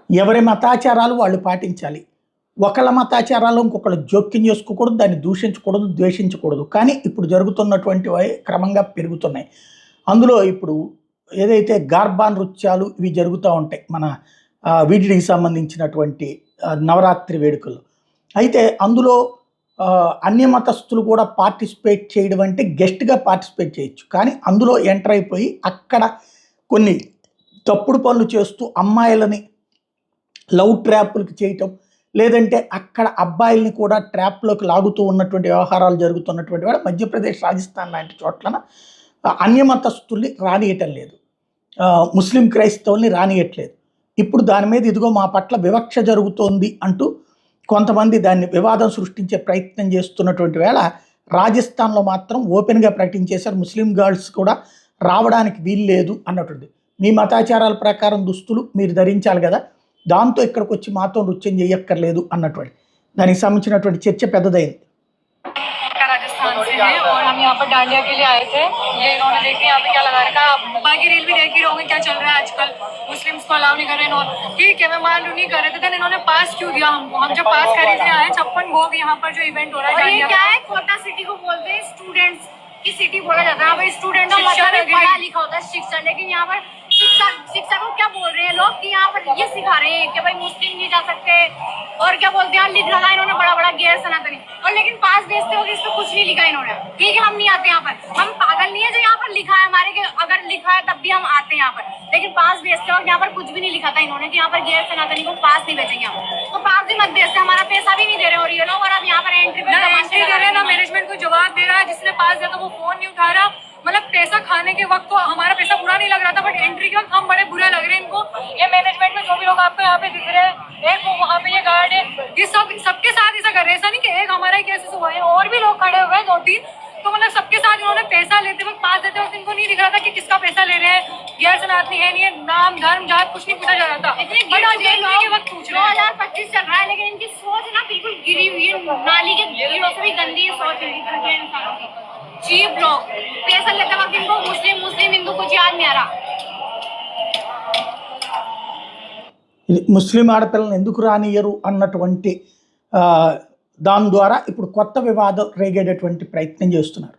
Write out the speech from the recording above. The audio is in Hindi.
ఎవరి మతాచారాలు వాళ్ళు పాటించాలి. ఒకళ్ళ మతాచారాలు ఇంకొకళ్ళు జోక్యం చేసుకోకూడదు, దాన్ని దూషించకూడదు, ద్వేషించకూడదు. కానీ ఇప్పుడు జరుగుతున్నటువంటివి క్రమంగా పెరుగుతున్నాయి. అందులో ఇప్పుడు ఏదైతే గార్బా నృత్యాలు ఇవి జరుగుతూ ఉంటాయి మన వీటికి సంబంధించినటువంటి నవరాత్రి వేడుకల్లో. అయితే అందులో అన్య మతస్థులు కూడా పార్టిసిపేట్ చేయడం అంటే గెస్ట్‌గా పార్టిసిపేట్ చేయొచ్చు. కానీ అందులో ఎంటర్ అయిపోయి అక్కడ కొన్ని తప్పుడు పనులు చేస్తూ అమ్మాయిలని లవ్ ట్రాప్‌లకి చేయటం, లేదంటే అక్కడ అబ్బాయిల్ని కూడా ట్రాప్‌లోకి లాగుతూ ఉన్నటువంటి వ్యవహారాలు జరుగుతున్నటువంటి వాడు మధ్యప్రదేశ్, రాజస్థాన్ లాంటి చోట్లన అన్య మతస్థుల్ని రానియటం లేదు. ముస్లిం క్రైస్తవుల్ని రానియట్లేదు. ఇప్పుడు దాని మీద ఇదిగో మా పట్ల వివక్ష జరుగుతోంది అంటూ కొంతమంది దాన్ని వివాదం సృష్టించే ప్రయత్నం చేస్తున్నటువంటి వేళ రాజస్థాన్లో మాత్రం ఓపెన్గా ప్రకటించేశారు, ముస్లిం గర్ల్స్ కూడా రావడానికి వీలు లేదు అన్నటువంటి. మీ మతాచారాల ప్రకారం దుస్తులు మీరు ధరించాలి కదా, దాంతో ఇక్కడికి వచ్చి మాతో నృత్యం చేయక్కర్లేదు అన్నటువంటి దానికి సంబంధించినటువంటి చర్చ పెద్దదైంది. राजस्थान से है और हम यहाँ पर डांडिया के लिए आए थे। ये इन्होंने देखिए यहाँ पे क्या लगा रखा है। बाकी रील भी देख ही रहोगे क्या चल रहा है आजकल, मुस्लिम्स को अलाउ नहीं कर रहे इन्होंने। ठीक है, मैं मान लूँ नहीं कर रहे थे, तो इन्होंने पास क्यों दिया हमको? हम जब पास खरीदने आए 56 भोग यहाँ पर जो इवेंट हो रहा है, ये क्या है, कोटा सिटी को बोलते हैं, स्टूडेंट्स की सिटी बोला जाता है। यहाँ पर स्टूडेंट का मतलब पढ़ा लिखा होता है, शिक्षा। लेकिन यहाँ पर शिक्षा को क्या बोल रहे हैं लोग कि यहाँ पर ये सिखा रहे हैं कि भाई मुस्लिम नहीं जा सकते, और क्या बोलते हैं लिख रखा इन्होंने बड़ा बड़ा गैर सनातनी, और लेकिन पास भेजते हो इस पर कुछ नहीं लिखा इन्होंने। ठीक है, हम नहीं आते यहाँ पर, हम पागल नहीं है जो यहाँ पर लिखा है हमारे के, अगर लिखा है तब भी हम आते हैं यहाँ पर। लेकिन पास भेजते हो यहाँ पर कुछ भी नहीं लिखा था इन्होंने कि यहाँ पर गैर सनातनी को पास नहीं भेजेंगे हम, तो पास भी मत भेजते, हमारा पैसा भी नहीं दे रहे और ये लोग, और अब यहाँ पर एंट्री कर रहे हैं ना मैनेजमेंट को जवाब दे रहा है। जिसने पास दिया था वो फोन नहीं उठा रहा। मतलब पैसा खाने के वक्त तो हमारा पैसा बुरा नहीं लग रहा था, बट एंट्री के वक्त हम बड़े बुरे लग रहे हैं इनको। ये मैनेजमेंट में जो भी लोग आपको यहाँ पे दिख रहे हैं, एक वो वहाँ पे ये गार्ड है, ये सबके साथ ऐसा कर रहे हैं। ऐसा नहीं कि एक हमारा ही केसेस हुआ है, और भी लोग खड़े हुए हैं 2-3, तो मतलब सबके साथ इन्होंने पैसा लेते वक्त, पास देते वक्त इनको नहीं दिख रहा था कि किसका पैसा ले रहे हैं, गैर सनातनी है नहीं है, नाम धर्म जात कुछ नहीं पूछा जा रहा था। इतने के वक्त पूछ रहे हैं 2025 चल रहा है, लेकिन इनकी सोच ना बिल्कुल गिरी हुई है, नाली के कीड़ों से भी गंदी सोच है इंसानों की। चीप लोग पैसा लेते वक्त इनको मुस्लिम मुस्लिम हिंदू कुछ याद नहीं आ रहा। ఇది ముస్లిం ఆడపిల్లలను ఎందుకు రానియరు అన్నటువంటి దాని ద్వారా ఇప్పుడు కొత్త వివాదం రేగేటటువంటి ప్రయత్నం చేస్తున్నారు.